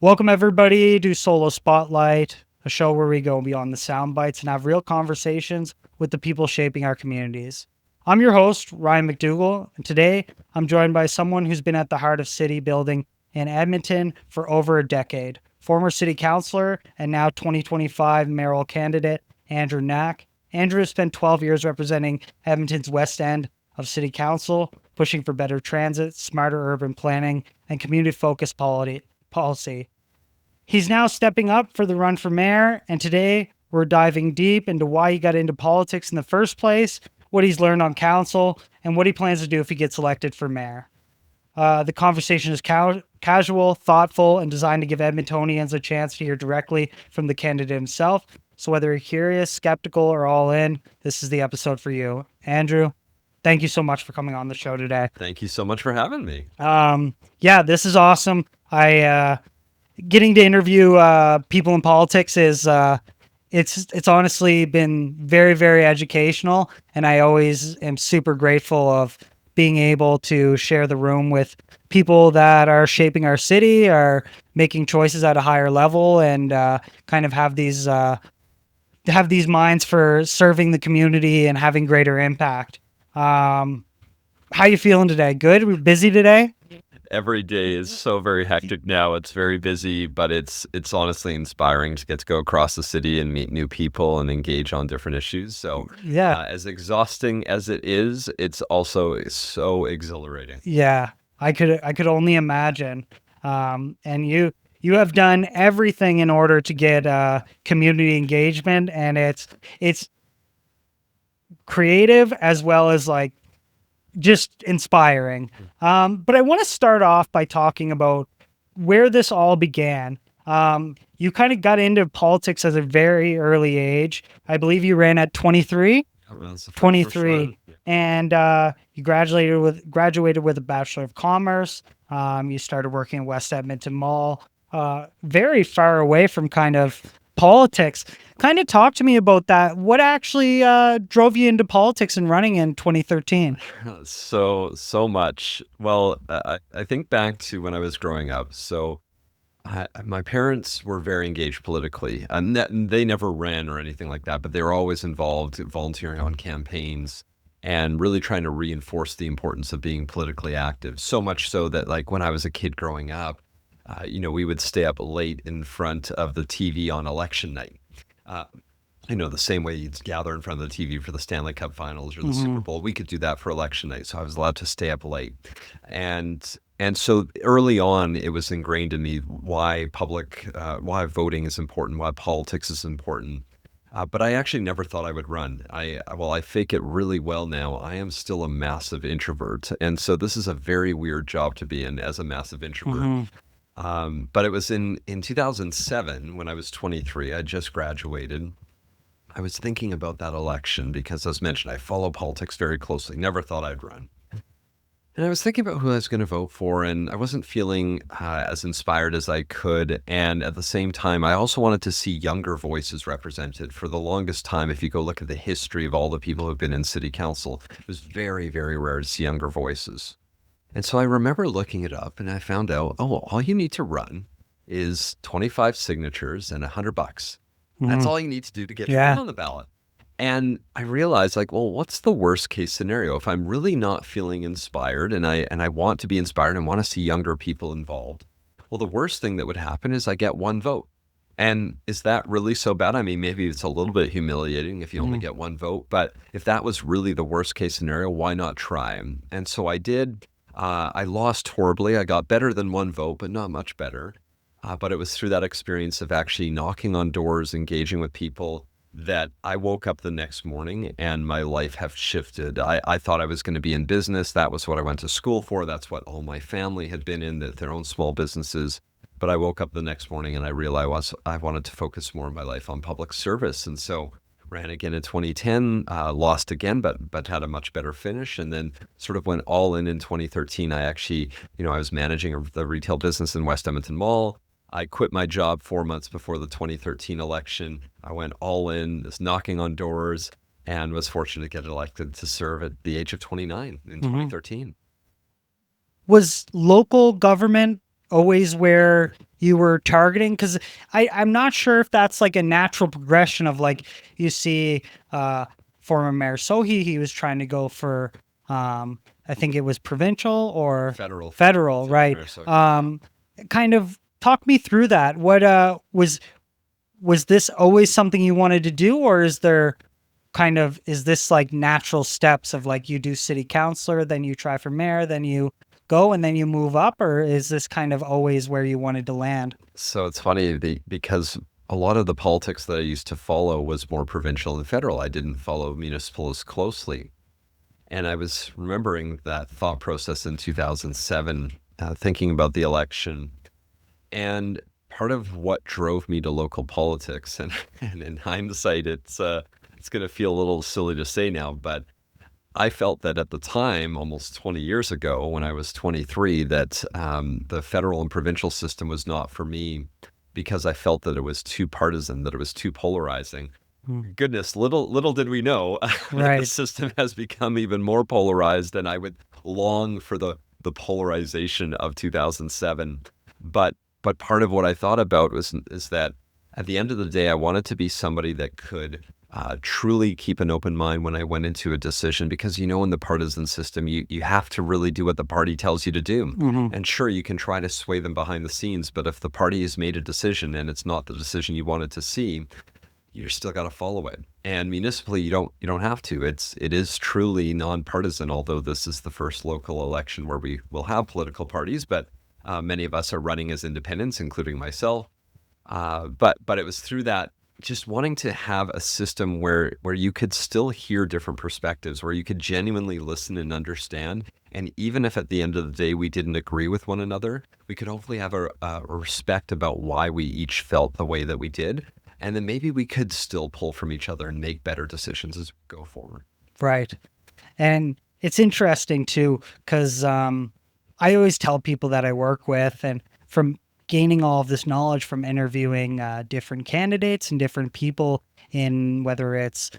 Welcome, everybody, to Solo Spotlight, a show where we go beyond the sound bites and have real conversations with the people shaping our communities. I'm your host, Ryan MacDougall, and today I'm joined by someone who's been at the heart of city building in Edmonton for over a decade, former city councillor and now 2025 mayoral candidate, Andrew Knack. Andrew has spent 12 years representing Edmonton's West End of City Council, pushing for better transit, smarter urban planning, and community-focused policy. He's now stepping up for the run for mayor, and today we're diving deep into why he got into politics in the first place, what he's learned on council, and what he plans to do if he gets elected for mayor. The conversation is casual, thoughtful, and designed to give Edmontonians a chance to hear directly from the candidate himself. So whether you're curious, skeptical, or all in, this is the episode for you. Andrew, thank you so much for coming on the show today. Thank you so much for having me. Yeah, this is awesome. Getting to interview people in politics is it's honestly been very, very educational, and I always am super grateful of being able to share the room with people that are shaping our city, are making choices at a higher level, and kind of have these minds for serving the community and having greater impact. How you feeling today? Good? We're busy today? Every day is so very hectic now. It's very busy, but it's honestly inspiring to get to go across the city and meet new people and engage on different issues. So Yeah. as exhausting as it is, it's also so exhilarating. Yeah, I could only imagine. And you have done everything in order to get community engagement, and it's creative as well as like just inspiring. But I want to start off by talking about where this all began. You kind of got into politics at a very early age. I believe you ran at 23. That's the first 23. one. Yeah. And you graduated with a Bachelor of Commerce. You started working at West Edmonton Mall, very far away from kind of politics. Kind of talk to me about that. What actually drove you into politics and running in 2013? So much. Well, I think back to when I was growing up. So my parents were very engaged politically, and they never ran or anything like that, but they were always involved, volunteering on campaigns and really trying to reinforce the importance of being politically active. So much so that, like, when I was a kid growing up, we would stay up late in front of the TV on election night. The same way you'd gather in front of the TV for the Stanley Cup Finals or the Super Bowl, we could do that for election night. So I was allowed to stay up late. And so early on, it was ingrained in me why voting is important, why politics is important. But I actually never thought I would run. I fake it really well now. I am still a massive introvert. And so this is a very weird job to be in as a massive introvert. But it was in 2007 when I was 23. I just graduated. I was thinking about that election because, as mentioned, I follow politics very closely. Never thought I'd run. And I was thinking about who I was going to vote for, and I wasn't feeling as inspired as I could. And at the same time, I also wanted to see younger voices represented. For the longest time, if you go look at the history of all the people who've been in city council, it was very, very rare to see younger voices. And so I remember looking it up, and I found out, all you need to run is 25 signatures and $100. That's all you need to do to get on the ballot. And I realized, what's the worst case scenario? If I'm really not feeling inspired and I want to be inspired and want to see younger people involved, well, the worst thing that would happen is I get one vote. And is that really so bad? I mean, maybe it's a little bit humiliating if you only get one vote, but if that was really the worst case scenario, why not try? And so I did. I lost horribly. I got better than one vote, but not much better. But it was through that experience of actually knocking on doors, engaging with people, that I woke up the next morning and my life have shifted. I thought I was going to be in business. That was what I went to school for. That's what all my family had been in, their own small businesses. But I woke up the next morning and I realized I wanted to focus more of my life on public service. And so ran again in 2010, lost again, but had a much better finish, and then sort of went all in 2013. I actually, I was managing the retail business in West Edmonton Mall. I quit my job 4 months before the 2013 election. I went all in, just knocking on doors, and was fortunate to get elected to serve at the age of 29 in 2013. Was local government always where you were targeting? Because I'm not sure if that's like a natural progression of like you see former Mayor Sohi, he was trying to go for I think it was provincial or federal, right? Kind of talk me through that. What was this always something you wanted to do, or is this like natural steps of like you do city councillor, then you try for mayor, then you go and then you move up, or is this kind of always where you wanted to land? So it's funny because a lot of the politics that I used to follow was more provincial and federal. I didn't follow municipal as closely. And I was remembering that thought process in 2007, thinking about the election. And part of what drove me to local politics, and in hindsight, it's going to feel a little silly to say now, but I felt that at the time, almost 20 years ago, when I was 23, that the federal and provincial system was not for me because I felt that it was too partisan, that it was too polarizing. Goodness, little did we know that the system has become even more polarized, and I would long for the polarization of 2007. But part of what I thought about is that at the end of the day, I wanted to be somebody that could truly keep an open mind when I went into a decision, because in the partisan system, you have to really do what the party tells you to do. And sure, you can try to sway them behind the scenes, but if the party has made a decision and it's not the decision you wanted to see, you're still got to follow it. And municipally, you don't have to. It is truly nonpartisan, although this is the first local election where we will have political parties, but many of us are running as independents, including myself. But it was through that, just wanting to have a system where you could still hear different perspectives, where you could genuinely listen and understand. And even if at the end of the day we didn't agree with one another, we could hopefully have a respect about why we each felt the way that we did. And then maybe we could still pull from each other and make better decisions as we go forward. Right. And it's interesting too, because I always tell people that I work with, and from gaining all of this knowledge from interviewing different candidates and different people in whether it's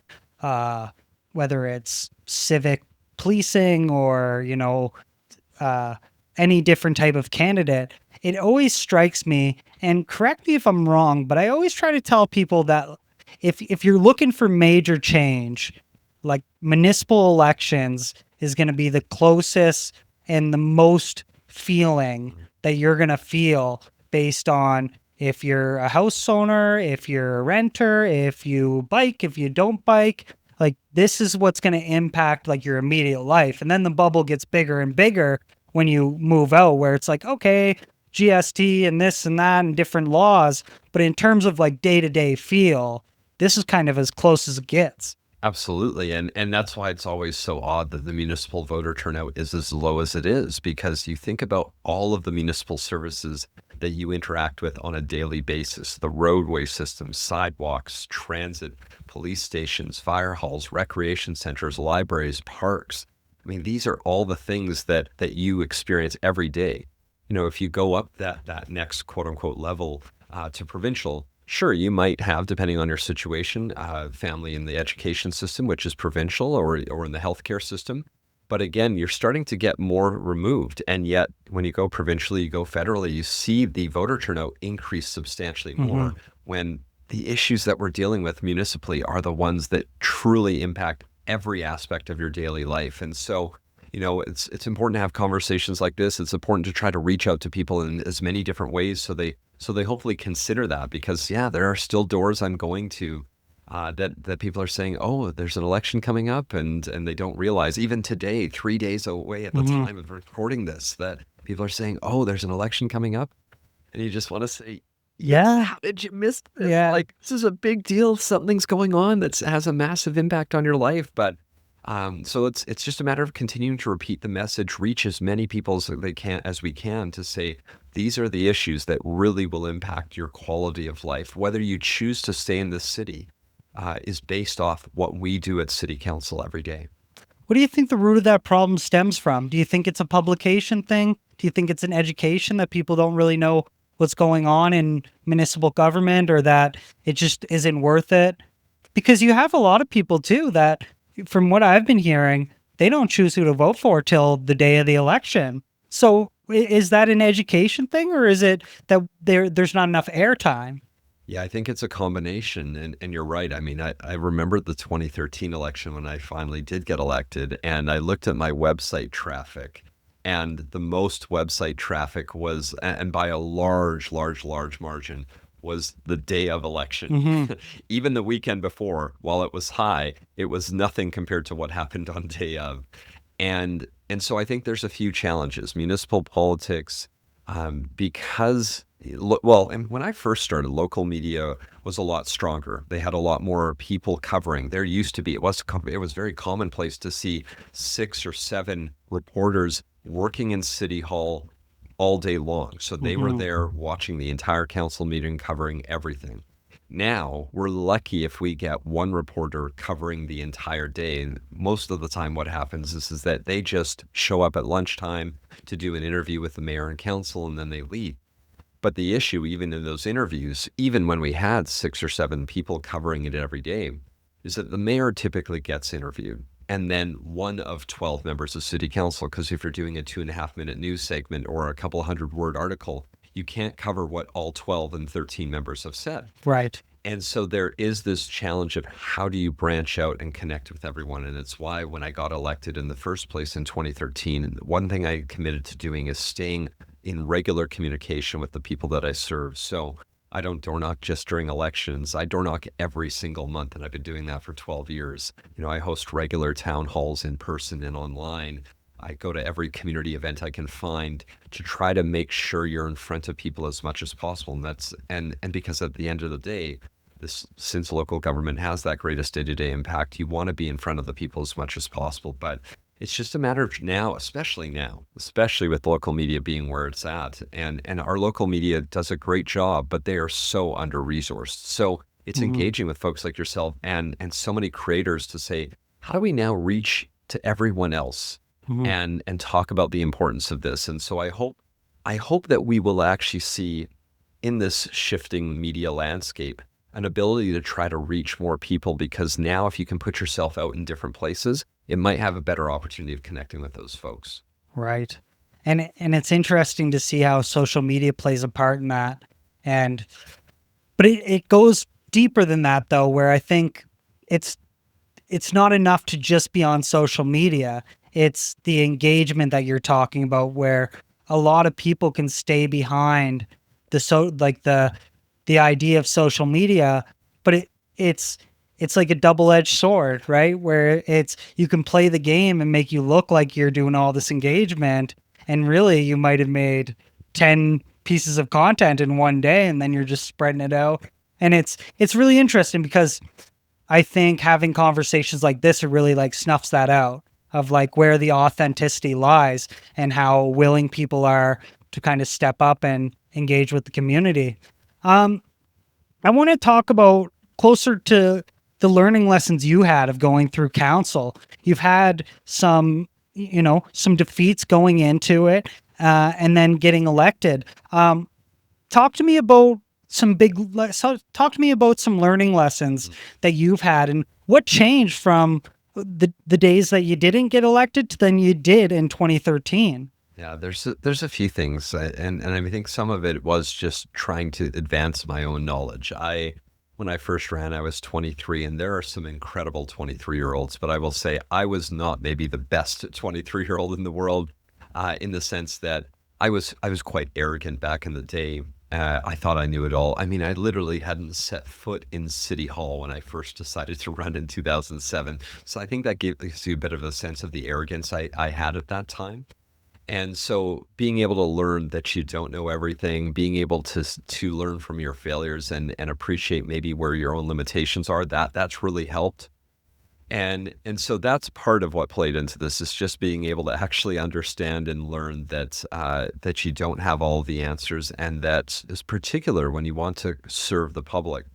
civic policing or any different type of candidate, it always strikes me, and correct me if I'm wrong, but I always try to tell people that if you're looking for major change, like municipal elections is going to be the closest and the most feeling that you're going to feel based on if you're a house owner, if you're a renter, if you bike, if you don't bike. Like, this is what's going to impact like your immediate life. And then the bubble gets bigger and bigger when you move out, where it's like, okay, GST and this and that and different laws. But in terms of like day-to-day feel, this is kind of as close as it gets. Absolutely. And that's why it's always so odd that the municipal voter turnout is as low as it is, because you think about all of the municipal services that you interact with on a daily basis: the roadway system, sidewalks, transit, police stations, fire halls, recreation centers, libraries, parks. I mean, these are all the things that you experience every day. If you go up that next quote unquote level to provincial, sure, you might have, depending on your situation, family in the education system, which is provincial, or in the healthcare system. But again, you're starting to get more removed. And yet, when you go provincially, you go federally, you see the voter turnout increase substantially more when the issues that we're dealing with municipally are the ones that truly impact every aspect of your daily life. And so, it's important to have conversations like this. It's important to try to reach out to people in as many different ways so they hopefully consider that, because there are still doors I'm going to that people are saying, oh, there's an election coming up, and they don't realize, even today, 3 days away at the time of recording this, that people are saying, oh, there's an election coming up. And you just want to say, yeah, how did you miss this? Yeah. Like, this is a big deal. Something's going on that has a massive impact on your life. But so it's just a matter of continuing to repeat the message, reach as many people as we can to say, these are the issues that really will impact your quality of life. Whether you choose to stay in this city is based off what we do at City Council every day. What do you think the root of that problem stems from? Do you think it's a publication thing? Do you think it's an education that people don't really know what's going on in municipal government, or that it just isn't worth it? Because you have a lot of people too that, from what I've been hearing, they don't choose who to vote for till the day of the election. So Is that an education thing, or is it that there's not enough airtime? Yeah, I think it's a combination. And you're right. I mean, I remember the 2013 election when I finally did get elected, and I looked at my website traffic, and the most website traffic was, and by a large, large, large margin, was the day of election. Mm-hmm. Even the weekend before, while it was high, it was nothing compared to what happened on day of. And so I think there's a few challenges. Municipal politics, because well, and when I first started, local media was a lot stronger. They had a lot more people covering. There used to be, it was very commonplace to see 6 or 7 reporters working in City Hall all day long. So they were there watching the entire council meeting, covering everything. Now we're lucky if we get one reporter covering the entire day. And most of the time what happens is that they just show up at lunchtime to do an interview with the mayor and council, and then they leave. But the issue, even in those interviews, even when we had 6 or 7 people covering it every day, is that the mayor typically gets interviewed, and then one of 12 members of city council, because if you're doing a 2.5-minute news segment or a couple 100-word article, you can't cover what all 12 and 13 members have said. Right. And so there is this challenge of how do you branch out and connect with everyone? And it's why when I got elected in the first place in 2013, one thing I committed to doing is staying in regular communication with the people that I serve. So I don't door knock just during elections. I door knock every single month, and I've been doing that for 12 years. I host regular town halls in person and online. I go to every community event I can find to try to make sure you're in front of people as much as possible. And that's and because at the end of the day, since local government has that greatest day-to-day impact, you want to be in front of the people as much as possible. But it's just a matter of now, especially with local media being where it's at. And our local media does a great job, but they are so under-resourced. So it's engaging with folks like yourself and so many creators to say, how do we now reach to everyone else and talk about the importance of this? And so I hope that we will actually see in this shifting media landscape an ability to try to reach more people, because now if you can put yourself out in different places, it might have a better opportunity of connecting with those folks. Right. And it's interesting to see how social media plays a part in that. But it goes deeper than that, though, where I think it's not enough to just be on social media. It's the engagement that you're talking about, where a lot of people can stay behind the idea of social media, but it's like a double-edged sword, right? Where you can play the game and make you look like you're doing all this engagement, and really you might have made 10 pieces of content in one day, and then you're just spreading it out. And it's really interesting, because I think having conversations like this, it really like snuffs that out of like where the authenticity lies and how willing people are to kind of step up and engage with the community. I want to talk about closer to the learning lessons you had of going through council. You've had some defeats going into it, and then getting elected. Talk to me about some learning lessons that you've had, and what changed from the days that you didn't get elected to then you did in 2013. Yeah, there's a few things, and I think some of it was just trying to advance my own knowledge. When I first ran, I was 23, and there are some incredible 23-year-olds, but I will say I was not maybe the best 23-year-old in the world, in the sense that I was quite arrogant back in the day. I thought I knew it all. I mean, I literally hadn't set foot in City Hall when I first decided to run in 2007. So I think that gives you a bit of a sense of the arrogance I had at that time. And so being able to learn that you don't know everything, being able to learn from your failures and appreciate maybe where your own limitations are, that's really helped. And so that's part of what played into this, is just being able to actually understand and learn that that you don't have all the answers, and that is particular when you want to serve the public.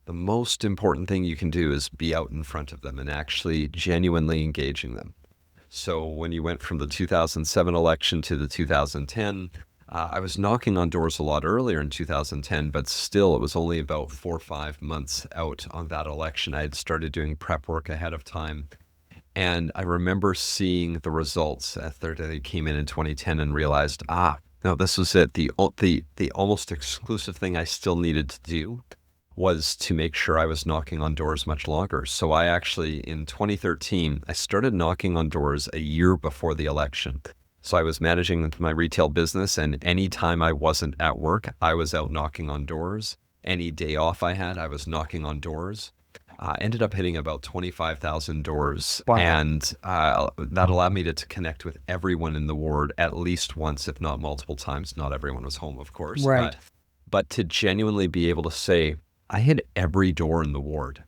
The most important thing you can do is be out in front of them and actually genuinely engaging them. So when you went from the 2007 election to the 2010, I was knocking on doors a lot earlier in 2010, but still it was only about 4 or 5 months out on that election. I had started doing prep work ahead of time. And I remember seeing the results after they came in 2010 and realized, no, this was it. The almost exclusive thing I still needed to do was to make sure I was knocking on doors much longer. So I actually, in 2013, I started knocking on doors a year before the election. So I was managing my retail business, and anytime I wasn't at work, I was out knocking on doors. Any day off I had, I was knocking on doors. Ended up hitting about 25,000 doors. Wow. And that allowed me to connect with everyone in the ward at least once, if not multiple times. Not everyone was home, of course. Right. But to genuinely be able to say, I hit every door in the ward.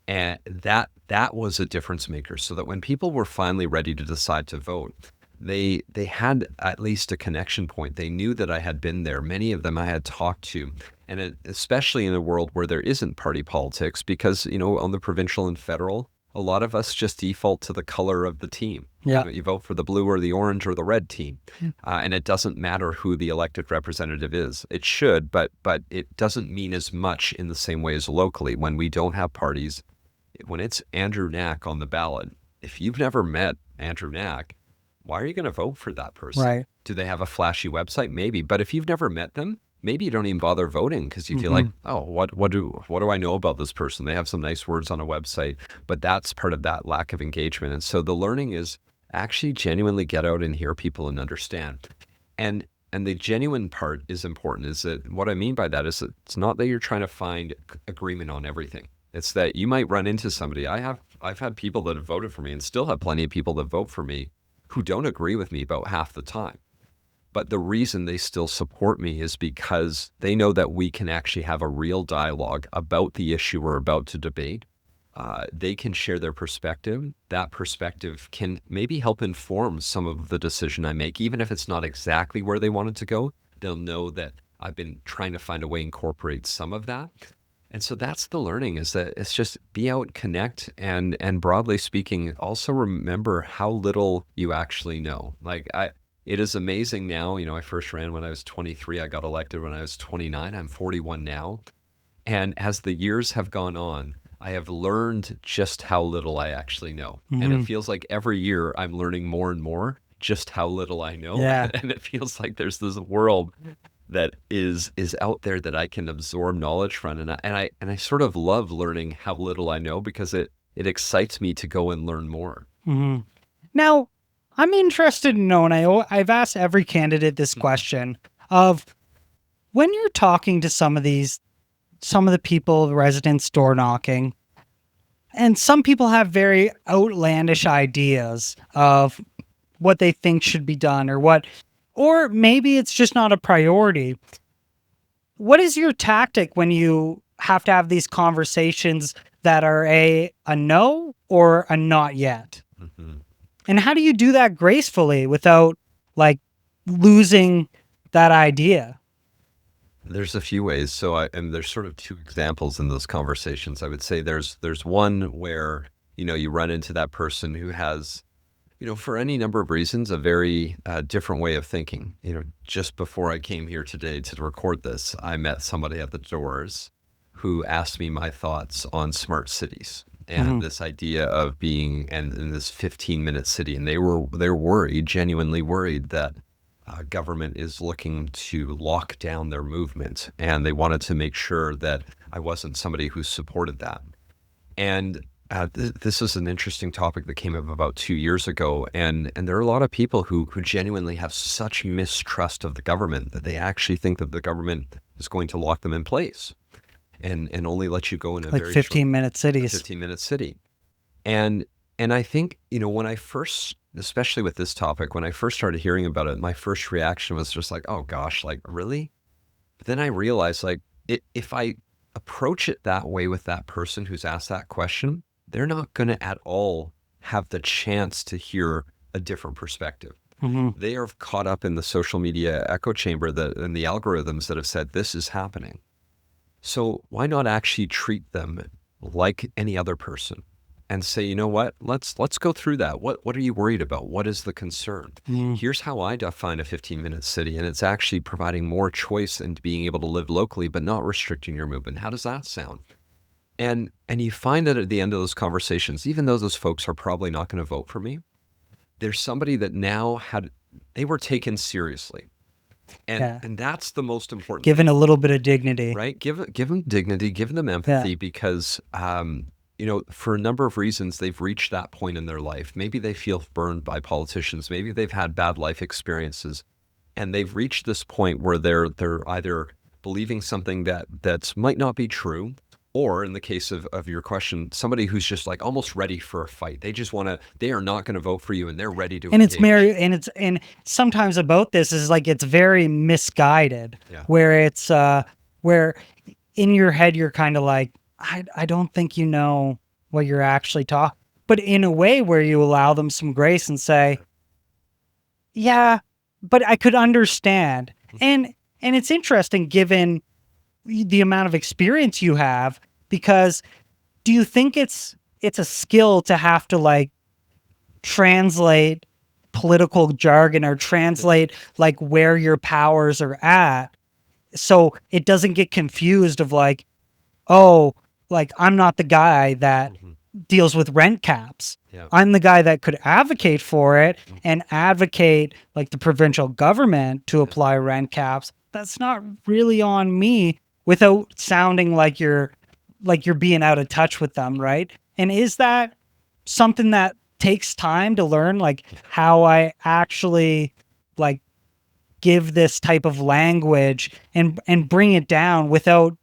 And that was a difference maker, so that when people were finally ready to decide to vote, they had at least a connection point. They knew that I had been there. Many of them I had talked to. And especially in a world where there isn't party politics, because, on the provincial and federal, a lot of us just default to the color of the team. Yeah. You vote for the blue or the orange or the red team. And it doesn't matter who the elected representative is. It should, but it doesn't mean as much in the same way as locally. When we don't have parties, when it's Andrew Knack on the ballot, if you've never met Andrew Knack, why are you going to vote for that person? Right. Do they have a flashy website? Maybe. But if you've never met them, maybe you don't even bother voting because you feel like, oh, what do I know about this person? They have some nice words on a website, but that's part of that lack of engagement. And so the learning is actually genuinely get out and hear people and understand. And the genuine part is important. Is that what I mean by that is that it's not that you're trying to find agreement on everything. It's that you might run into somebody. I've had people that have voted for me, and still have plenty of people that vote for me who don't agree with me about half the time. But the reason they still support me is because they know that we can actually have a real dialogue about the issue we're about to debate. They can share their perspective. That perspective can maybe help inform some of the decision I make, even if it's not exactly where they wanted to go. They'll know that I've been trying to find a way to incorporate some of that. And so that's the learning, is that it's just be out, connect, and broadly speaking, also remember how little you actually know. It is amazing now. I first ran when I was 23. I got elected when I was 29. I'm 41 now. And as the years have gone on, I have learned just how little I actually know. And it feels like every year I'm learning more and more just how little I know. Yeah. And it feels like there's this world that is out there that I can absorb knowledge from. And I sort of love learning how little I know, because it excites me to go and learn more. Now, I'm interested to know, and I've asked every candidate this question of, when you're talking to some of the people, the residents door knocking, and some people have very outlandish ideas of what they think should be done, or maybe it's just not a priority. What is your tactic when you have to have these conversations that are a no or a not yet? And how do you do that gracefully without losing that idea? There's a few ways. And there's sort of two examples in those conversations. I would say there's one where, you run into that person who has, for any number of reasons, a very different way of thinking. Just before I came here today to record this, I met somebody at the doors who asked me my thoughts on smart cities and this idea of being in this 15-minute city. And they're worried, genuinely worried, that government is looking to lock down their movement, and they wanted to make sure that I wasn't somebody who supported that. And this is an interesting topic that came up about 2 years ago, and there are a lot of people who genuinely have such mistrust of the government that they actually think that the government is going to lock them in place and only let you go in a very 15-minute cities. 15-minute city. And I think, when I first, especially with this topic, when I first started hearing about it, my first reaction was just like, oh gosh, really? But then I realized, if I approach it that way with that person who's asked that question, they're not going to at all have the chance to hear a different perspective. They are caught up in the social media echo chamber and the algorithms that have said this is happening. So why not actually treat them like any other person and say, you know what, let's go through that. What are you worried about? What is the concern? Here's how I define a 15-minute city, and it's actually providing more choice and being able to live locally, but not restricting your movement. How does that sound? And you find that at the end of those conversations, even though those folks are probably not going to vote for me, there's somebody that now they were taken seriously. Yeah. And that's the most important Given thing, a little bit of dignity. right? Give them dignity, give them empathy, because for a number of reasons, they've reached that point in their life. Maybe they feel burned by politicians. Maybe they've had bad life experiences, and they've reached this point where they're either believing something that might not be true, or in the case of your question, somebody who's just like almost ready for a fight. They are not going to vote for you, and they're ready to And it's engage. and sometimes about this is like it's very misguided, Yeah. where it's where in your head you're kind of like, I don't think you know what you're actually talking, but in a way where you allow them some grace and say, yeah, but I could understand. And it's interesting given the amount of experience you have, because do you think it's a skill to have to like translate political jargon or translate like where your powers are at, so it doesn't get confused of like, oh, like I'm not the guy that deals with rent caps. Yeah. I'm the guy that could advocate for it and advocate like the provincial government to apply rent caps. That's not really on me, without sounding like you're being out of touch with them, right? And is that something that takes time to learn, like how I actually like give this type of language and bring it down without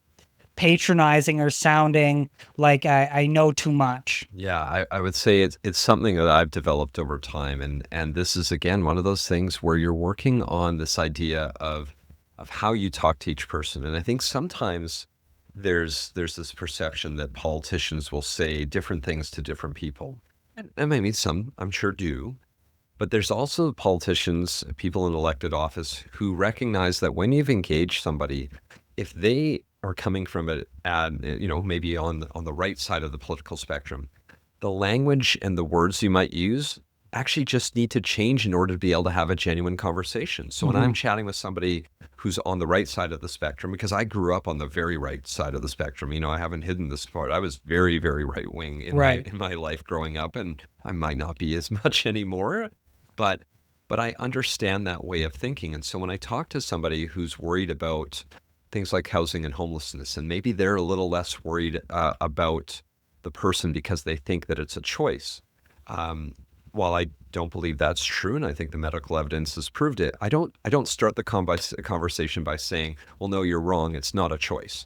patronizing or sounding like I know too much? Yeah, I would say it's something that I've developed over time, and this is again one of those things where you're working on this idea of how you talk to each person. And I think sometimes there's this perception that politicians will say different things to different people, and maybe some I'm sure do, but there's also politicians, people in elected office, who recognize that when you've engaged somebody, if they are coming from maybe on the right side of the political spectrum, the language and the words you might use actually just need to change in order to be able to have a genuine conversation. So when I'm chatting with somebody who's on the right side of the spectrum, because I grew up on the very right side of the spectrum, I haven't hidden this part. I was very, very right wing in my life growing up, and I might not be as much anymore, but I understand that way of thinking. And so when I talk to somebody who's worried about things like housing and homelessness, and maybe they're a little less worried about the person because they think that it's a choice. While I don't believe that's true, and I think the medical evidence has proved it, I don't start the conversation by saying, well, no, you're wrong, it's not a choice.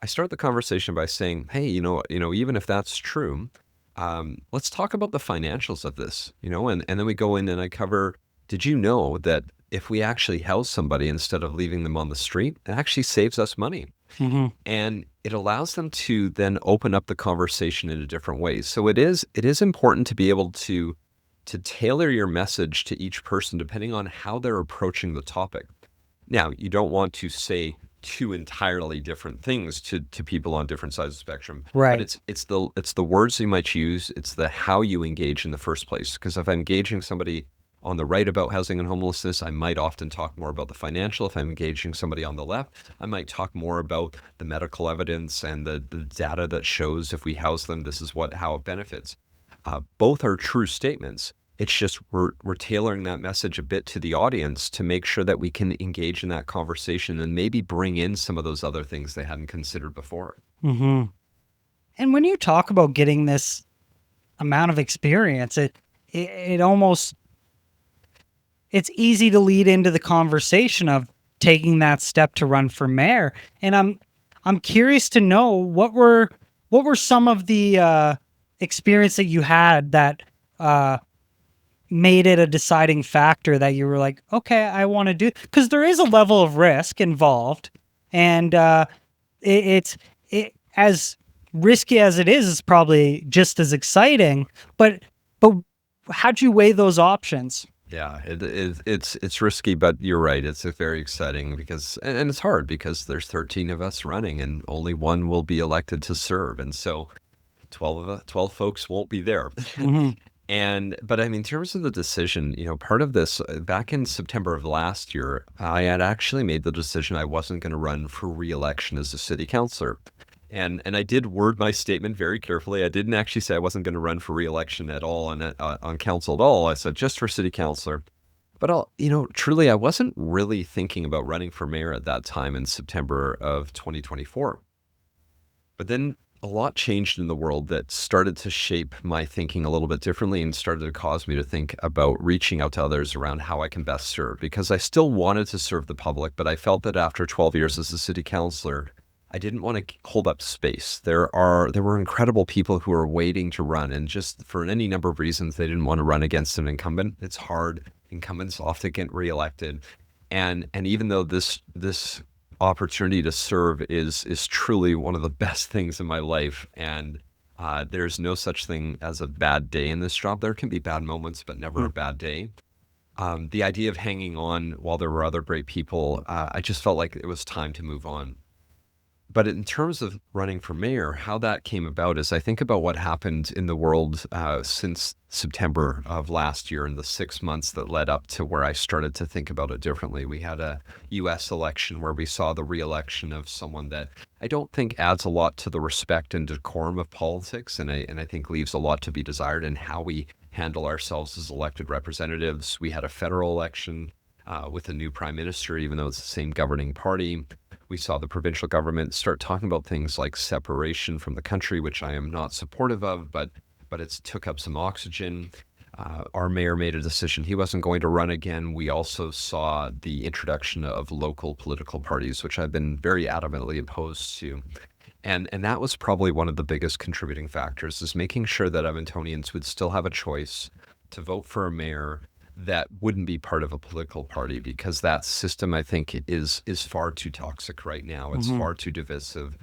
I start the conversation by saying, hey, even if that's true, let's talk about the financials of this, and then we go in and I cover, did you know that if we actually house somebody instead of leaving them on the street, it actually saves us money? And it allows them to then open up the conversation in a different ways. So it is important to be able to tailor your message to each person depending on how they're approaching the topic. Now, you don't want to say two entirely different things to people on different sides of the spectrum. Right. But it's the words you might use, it's the how you engage in the first place. Because if I'm engaging somebody on the right about housing and homelessness, I might often talk more about the financial. If I'm engaging somebody on the left, I might talk more about the medical evidence and the data that shows if we house them, this is how it benefits. Both are true statements. It's just we're tailoring that message a bit to the audience to make sure that we can engage in that conversation and maybe bring in some of those other things they hadn't considered before. And when you talk about getting this amount of experience, it almost, it's easy to lead into the conversation of taking that step to run for mayor. And I'm curious to know what were some of the experience that you had that made it a deciding factor that you were like, okay, I want to do, because there is a level of risk involved, and it's as risky as it is, it's probably just as exciting. But how'd you weigh those options? Yeah, it's risky, but you're right. It's very exciting because, and it's hard because there's 13 of us running and only one will be elected to serve. And so 12 folks won't be there. But I mean, in terms of the decision, part of this, back in September of last year, I had actually made the decision I wasn't going to run for re-election as a city councillor. And I did word my statement very carefully. I didn't actually say I wasn't going to run for re-election at all on council at all. I said just for city councillor. But truly, I wasn't really thinking about running for mayor at that time in September of 2024. But then a lot changed in the world that started to shape my thinking a little bit differently and started to cause me to think about reaching out to others around how I can best serve, because I still wanted to serve the public, but I felt that after 12 years as a city councillor, I didn't want to hold up space. There were incredible people who were waiting to run, and just for any number of reasons, they didn't want to run against an incumbent. It's hard. Incumbents often get reelected. And even though this opportunity to serve is truly one of the best things in my life, and there's no such thing as a bad day in this job. There can be bad moments, but never a bad day. The idea of hanging on while there were other great people, I just felt like it was time to move on. But in terms of running for mayor, how that came about is I think about what happened in the world since September of last year and the 6 months that led up to where I started to think about it differently. We had a US election where we saw the re-election of someone that I don't think adds a lot to the respect and decorum of politics, and I think leaves a lot to be desired in how we handle ourselves as elected representatives. We had a federal election with a new prime minister, even though it's the same governing party. We saw the provincial government start talking about things like separation from the country, which I am not supportive of, but it's took up some oxygen. Our mayor made a decision he wasn't going to run again. We also saw the introduction of local political parties, which I've been very adamantly opposed to. And that was probably one of the biggest contributing factors, is making sure that Edmontonians would still have a choice to vote for a mayor that wouldn't be part of a political party, because that system, I think, is far too toxic right now. It's far too divisive.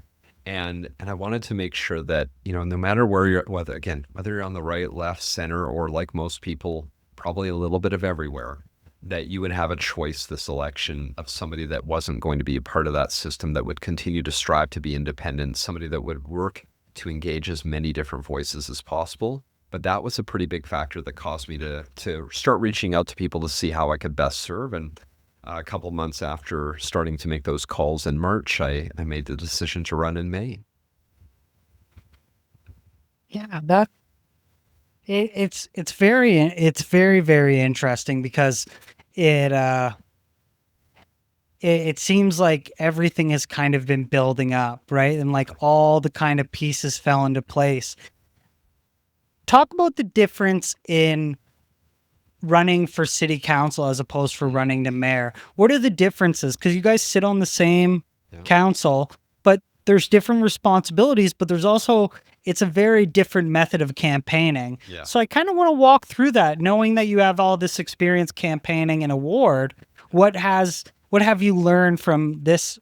And I wanted to make sure that, no matter where you're, whether you're on the right, left, center, or like most people, probably a little bit of everywhere, that you would have a choice this election of somebody that wasn't going to be a part of that system, that would continue to strive to be independent, somebody that would work to engage as many different voices as possible. But that was a pretty big factor that caused me to start reaching out to people to see how I could best serve. And a couple months after starting to make those calls in March, I made the decision to run in May. Yeah, it's very, very interesting, because it seems like everything has kind of been building up, right? And like all the kind of pieces fell into place. Talk about the difference in running for city council as opposed to running to mayor. What are the differences? Because you guys sit on the same council, but there's different responsibilities, but there's also, it's a very different method of campaigning. Yeah. So I kind of want to walk through that, knowing that you have all this experience campaigning in a ward. What have you learned from this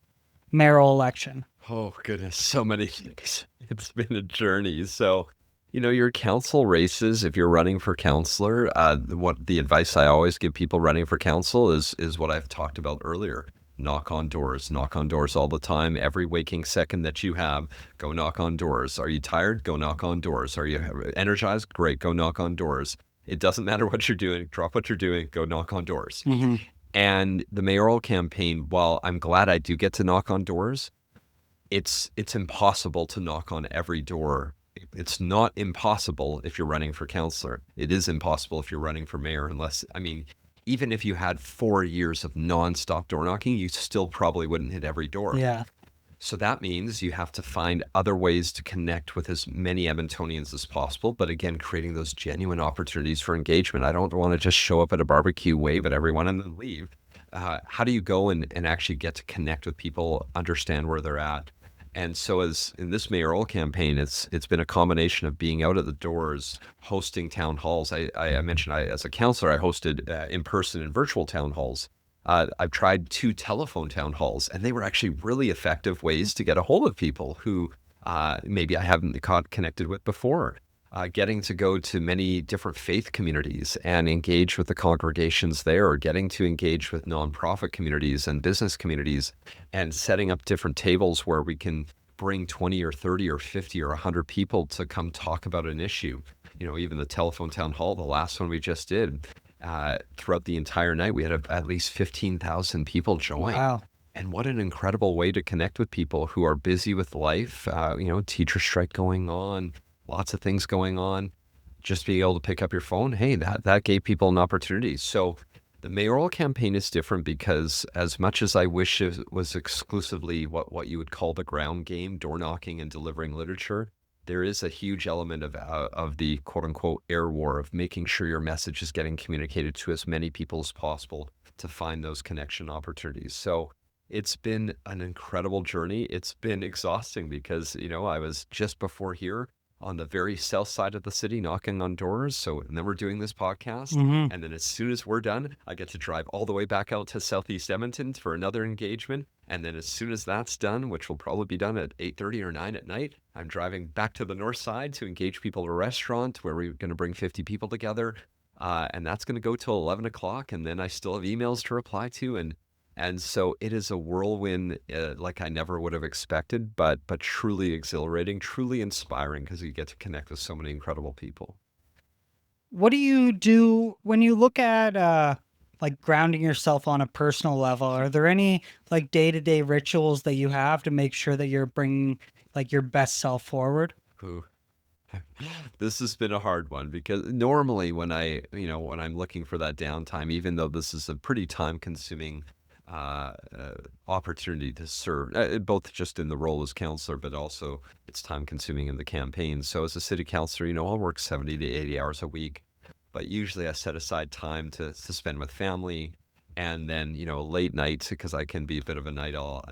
mayoral election? Oh, goodness, so many things. It's been a journey. So, your council races, if you're running for councillor, what the advice I always give people running for council is what I've talked about earlier. Knock on doors all the time. Every waking second that you have, go knock on doors. Are you tired? Go knock on doors. Are you energized? Great, go knock on doors. It doesn't matter what you're doing. Drop what you're doing. Go knock on doors. And the mayoral campaign, while I'm glad I do get to knock on doors, it's impossible to knock on every door. It's not impossible if you're running for councillor. It is impossible if you're running for mayor, even if you had 4 years of nonstop door knocking, you still probably wouldn't hit every door. Yeah. So that means you have to find other ways to connect with as many Edmontonians as possible. But again, creating those genuine opportunities for engagement. I don't want to just show up at a barbecue, wave at everyone, and then leave. How do you go and actually get to connect with people, understand where they're at? And so as in this mayoral campaign, it's been a combination of being out at the doors, hosting town halls. I mentioned as a councillor, I hosted in-person and virtual town halls. I've tried 2 telephone town halls, and they were actually really effective ways to get a hold of people who maybe I haven't connected with before. Getting to go to many different faith communities and engage with the congregations there, or getting to engage with nonprofit communities and business communities, and setting up different tables where we can bring 20 or 30 or 50 or 100 people to come talk about an issue. Even the telephone town hall, the last one we just did, throughout the entire night, we had at least 15,000 people join. Wow. And what an incredible way to connect with people who are busy with life. Teacher strike going on, lots of things going on. Just being able to pick up your phone, hey, that gave people an opportunity. So the mayoral campaign is different because as much as I wish it was exclusively what you would call the ground game, door knocking and delivering literature, there is a huge element of the quote unquote air war of making sure your message is getting communicated to as many people as possible to find those connection opportunities. So it's been an incredible journey. It's been exhausting because, I was just before here on the very south side of the city knocking on doors. So, and then we're doing this podcast. Hmm. And then as soon as we're done, I get to drive all the way back out to Southeast Edmonton for another engagement. And then as soon as that's done, which will probably be done at 8:30 or 9 at night, I'm driving back to the north side to engage people at a restaurant where we're going to bring 50 people together. And that's going to go till 11 o'clock. And then I still have emails to reply to. And so it is a whirlwind like I never would have expected, but truly exhilarating, truly inspiring because you get to connect with so many incredible people. What do you do when you look at like grounding yourself on a personal level? Are there any like day-to-day rituals that you have to make sure that you're bringing like your best self forward? Ooh. This has been a hard one because normally when I'm looking for that downtime, even though this is a pretty time-consuming opportunity to serve, both just in the role as councillor, but also it's time-consuming in the campaign. So as a city councillor, I'll work 70 to 80 hours a week, but usually I set aside time to spend with family. And then, late nights, because I can be a bit of a night owl.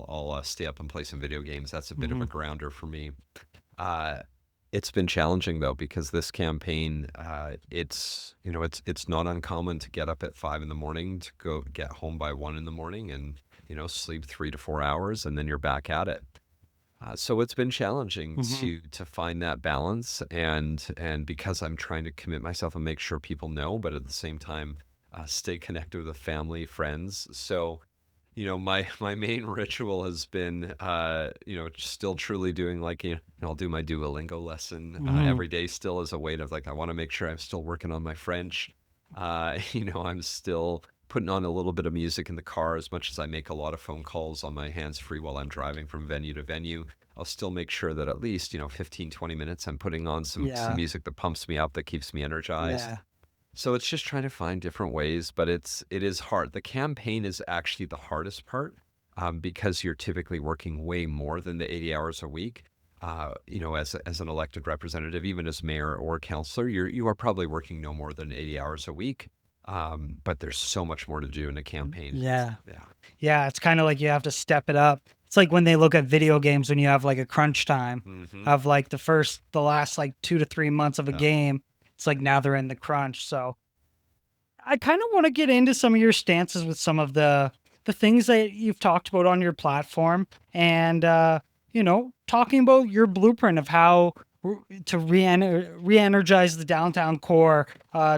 I'll stay up and play some video games. That's a bit of Hmm. a grounder for me. Uh, it's been challenging though because this campaign, it's not uncommon to get up at 5 in the morning to go get home by 1 in the morning and sleep 3 to 4 hours and then you're back at it. So it's been challenging Hmm. to find that balance and because I'm trying to commit myself and make sure people know, but at the same time stay connected with family, friends. So my main ritual has been, still truly doing like, I'll do my Duolingo lesson Hmm. every day still as a way to like, I want to make sure I'm still working on my French. I'm still putting on a little bit of music in the car as much as I make a lot of phone calls on my hands free while I'm driving from venue to venue. I'll still make sure that at least, 15, 20 minutes, I'm putting on some Yeah. music that pumps me up, that keeps me energized. Yeah. So it's just trying to find different ways, but it is hard. The campaign is actually the hardest part because you're typically working way more than the 80 hours a week. As an elected representative, even as mayor or councillor, you are probably working no more than 80 hours a week. But there's so much more to do in a campaign. Yeah. Yeah. Yeah. It's kind of like you have to step it up. It's like when they look at video games when you have like a crunch time Hmm. of like the last like 2 to 3 months of a Yeah. game. It's like now they're in the crunch. So I kind of want to get into some of your stances with some of the things that you've talked about on your platform, and talking about your blueprint of how to re-energize the downtown core,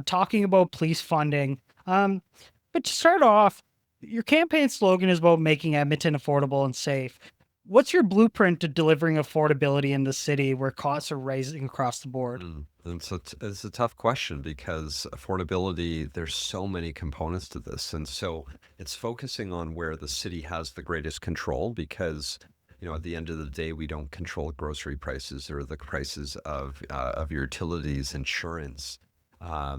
talking about police funding. But to start off, your campaign slogan is about making Edmonton affordable and safe. What's your blueprint to delivering affordability in the city where costs are rising across the board? And so it's a tough question because affordability, there's so many components to this. And so it's focusing on where the city has the greatest control because, at the end of the day, we don't control grocery prices or the prices of your utilities, insurance.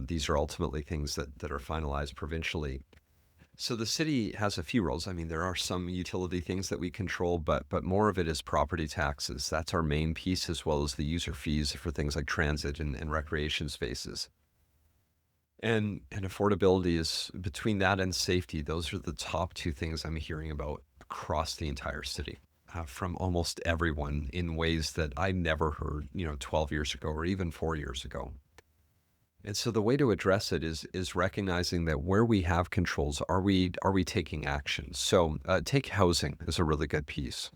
These are ultimately things that are finalized provincially. So the city has a few roles. I mean, there are some utility things that we control, but more of it is property taxes. That's our main piece, as well as the user fees for things like transit and recreation spaces. And affordability is between that and safety. Those are the top two things I'm hearing about across the entire city. From almost everyone in ways that I never heard, 12 years ago or even 4 years ago. And so the way to address it is recognizing that where we have controls, are we taking action? So take housing as a really good piece.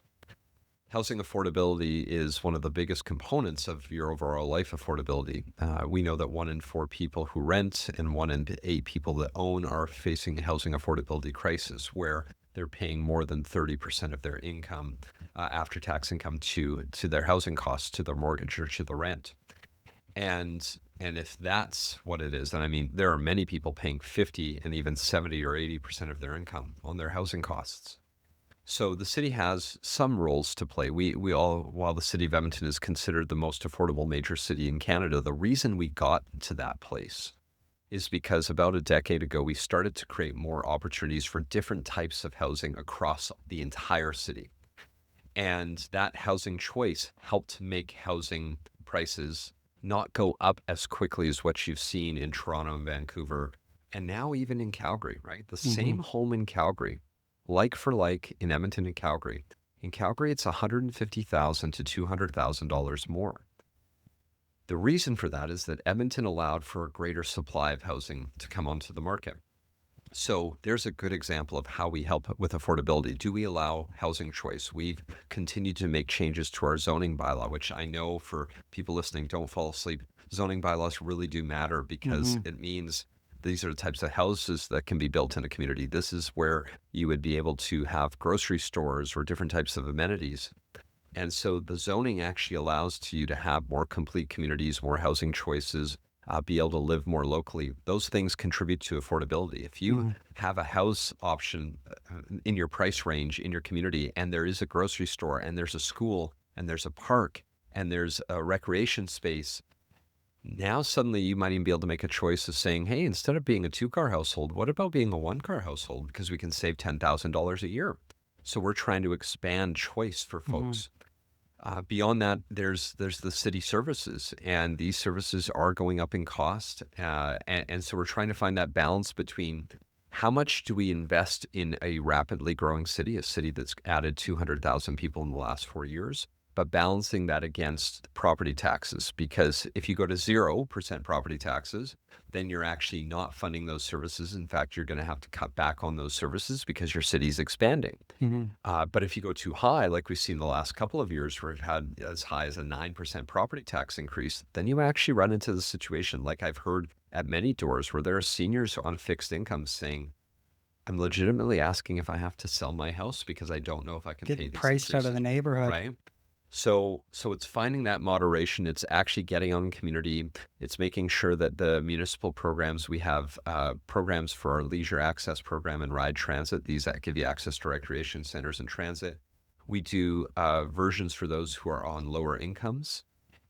Housing affordability is one of the biggest components of your overall life affordability. We know that 1 in 4 people who rent and 1 in 8 people that own are facing a housing affordability crisis, where they're paying more than 30% of their income, after tax income, to their housing costs, to their mortgage or to the rent. And if that's what it is, then I mean, there are many people paying 50 and even 70 or 80% of their income on their housing costs. So the city has some roles to play. We all, while the city of Edmonton is considered the most affordable major city in Canada, the reason we got to that place is because about a decade ago, we started to create more opportunities for different types of housing across the entire city. And that housing choice helped make housing prices not go up as quickly as what you've seen in Toronto and Vancouver, and now even in Calgary, right? The Mm-hmm. same home in Calgary, like for like in Edmonton and Calgary. In Calgary, it's $150,000 to $200,000 more. The reason for that is that Edmonton allowed for a greater supply of housing to come onto the market. So there's a good example of how we help with affordability. Do we allow housing choice? We've continued to make changes to our zoning bylaw, which I know for people listening, don't fall asleep. Zoning bylaws really do matter because Mm-hmm. it means these are the types of houses that can be built in a community. This is where you would be able to have grocery stores or different types of amenities. And so the zoning actually allows you to have more complete communities, more housing choices, be able to live more locally. Those things contribute to affordability. If you Mm-hmm. have a house option in your price range in your community, and there is a grocery store, and there's a school, and there's a park, and there's a recreation space, now suddenly you might even be able to make a choice of saying, hey, instead of being a 2-car household, what about being a 1-car household? Because we can save $10,000 a year. So we're trying to expand choice for Mm-hmm. folks. Beyond that, there's the city services, and these services are going up in cost, and so we're trying to find that balance between how much do we invest in a rapidly growing city, a city that's added 200,000 people in the last 4 years, but balancing that against property taxes, because if you go to 0% property taxes, then you're actually not funding those services. In fact, you're going to have to cut back on those services because your city's expanding. Mm-hmm. But if you go too high, like we've seen the last couple of years where we've had as high as a 9% property tax increase, then you actually run into the situation like I've heard at many doors where there are seniors on fixed incomes saying, I'm legitimately asking if I have to sell my house because I don't know if I can pay Getting these priced out of increases, the neighborhood. right? So it's finding that moderation. It's actually getting on community. It's making sure that the municipal programs, we have programs for our leisure access program and ride transit. These that give you access to recreation centers and transit. We do versions for those who are on lower incomes.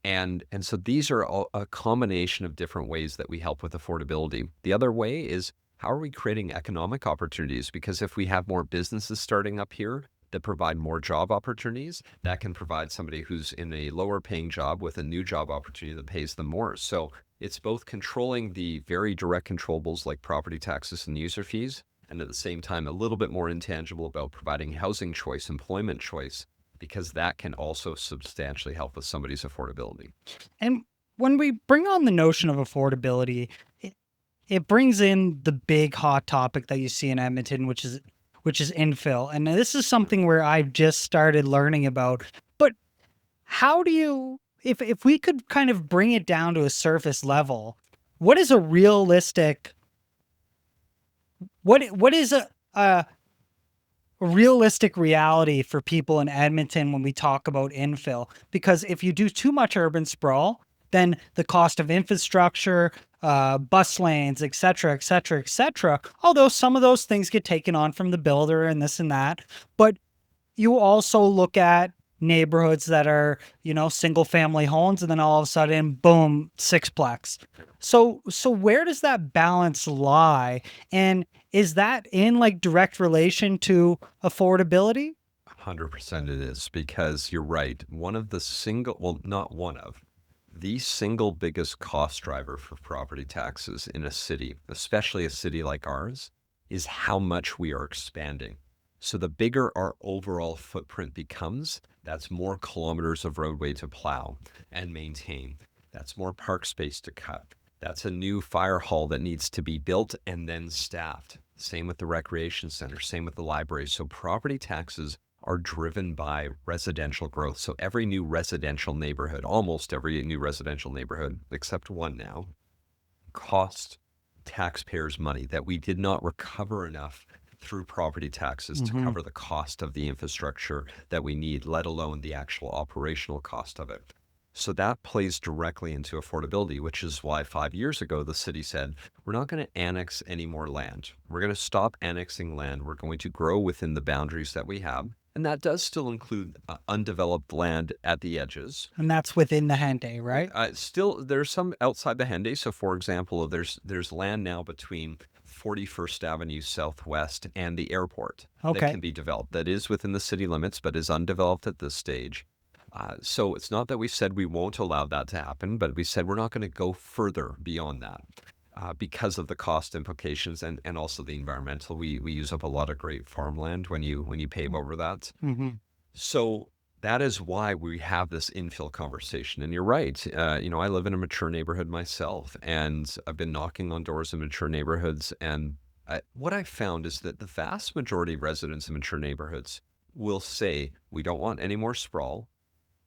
And so these are all a combination of different ways that we help with affordability. The other way is how are we creating economic opportunities? Because if we have more businesses starting up here, that provide more job opportunities, that can provide somebody who's in a lower paying job with a new job opportunity that pays them more. So it's both controlling the very direct controllables like property taxes and user fees, and at the same time, a little bit more intangible about providing housing choice, employment choice, because that can also substantially help with somebody's affordability. And when we bring on the notion of affordability, it brings in the big hot topic that you see in Edmonton, which is infill. And this is something where I've just started learning about. But how do you, if we could kind of bring it down to a surface level, what is a realistic, what is a realistic reality for people in Edmonton when we talk about infill? Because if you do too much urban sprawl, then the cost of infrastructure, bus lanes, et cetera, et cetera, et cetera, although some of those things get taken on from the builder and this and that, but you also look at neighborhoods that are, single family homes, and then all of a sudden, boom, sixplex. So where does that balance lie? And is that in like direct relation to affordability? 100% it is, because you're right. One of the single, well, not one of, the single biggest cost driver for property taxes in a city, especially a city like ours, is how much we are expanding. So the bigger our overall footprint becomes, that's more kilometers of roadway to plow and maintain. That's more park space to cut. That's a new fire hall that needs to be built and then staffed. Same with the recreation center, same with the library. So property taxes are driven by residential growth. So every new residential neighborhood, almost every new residential neighborhood, except one now, cost taxpayers money that we did not recover enough through property taxes to Mm-hmm. cover the cost of the infrastructure that we need, let alone the actual operational cost of it. So that plays directly into affordability, which is why 5 years ago, the city said, we're not going to annex any more land. We're going to stop annexing land. We're going to grow within the boundaries that we have. And that does still include undeveloped land at the edges. And that's within the Henday, right? Still, there's some outside the Henday. So, for example, there's land now between 41st Avenue Southwest and the airport that Okay. can be developed. That is within the city limits, but is undeveloped at this stage. So it's not that we said we won't allow that to happen, but we said we're not going to go further beyond that because of the cost implications and also the environmental. We use up a lot of great farmland when you pave over that. Mm-hmm. So that is why we have this infill conversation. And you're right. I live in a mature neighborhood myself, and I've been knocking on doors in mature neighborhoods. And what I found is that the vast majority of residents in mature neighborhoods will say, we don't want any more sprawl,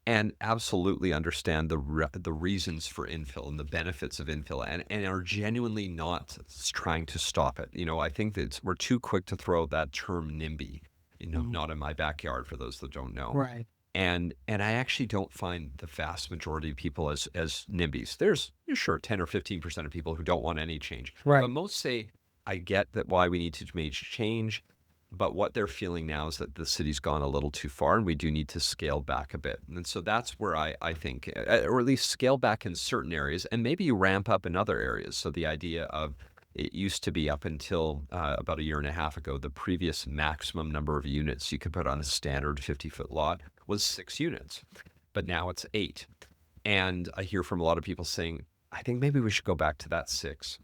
and absolutely understand the reasons for infill and the benefits of infill, and are genuinely not trying to stop it. I think that we're too quick to throw that term NIMBY, not in my backyard, for those that don't know. Right. And I actually don't find the vast majority of people as NIMBYs. There's sure 10 or 15% of people who don't want any change. Right. But most say, I get that why we need to make change, but what they're feeling now is that the city's gone a little too far and we do need to scale back a bit. And so that's where I think, or at least scale back in certain areas and maybe ramp up in other areas. So the idea of, it used to be up until about a year and a half ago, the previous maximum number of units you could put on a standard 50-foot lot was 6 units, but now it's 8. And I hear from a lot of people saying, I think maybe we should go back to that 6.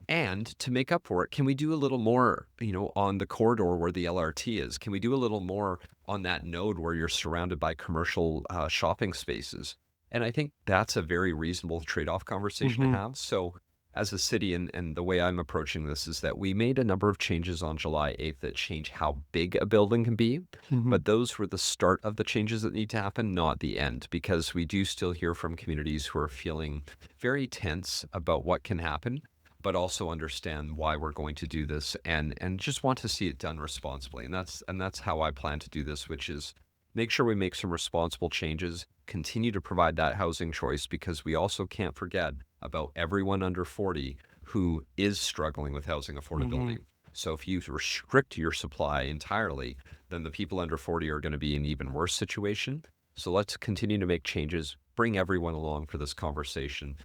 And to make up for it, can we do a little more, on the corridor where the LRT is? Can we do a little more on that node where you're surrounded by commercial shopping spaces? And I think that's a very reasonable trade-off conversation to have. So as a city, and the way I'm approaching this is that we made a number of changes on July 8th that change how big a building can be. But those were the start of the changes that need to happen, not the end, because we do still hear from communities who are feeling very tense about what can happen, but also understand why we're going to do this and just want to see it done responsibly. And that's how I plan to do this, which is make sure we make some responsible changes, continue to provide that housing choice, because we also can't forget about everyone under 40 who is struggling with housing affordability. So if you restrict your supply entirely, then the people under 40 are going to be in an even worse situation. So let's continue to make changes, bring everyone along for this conversation,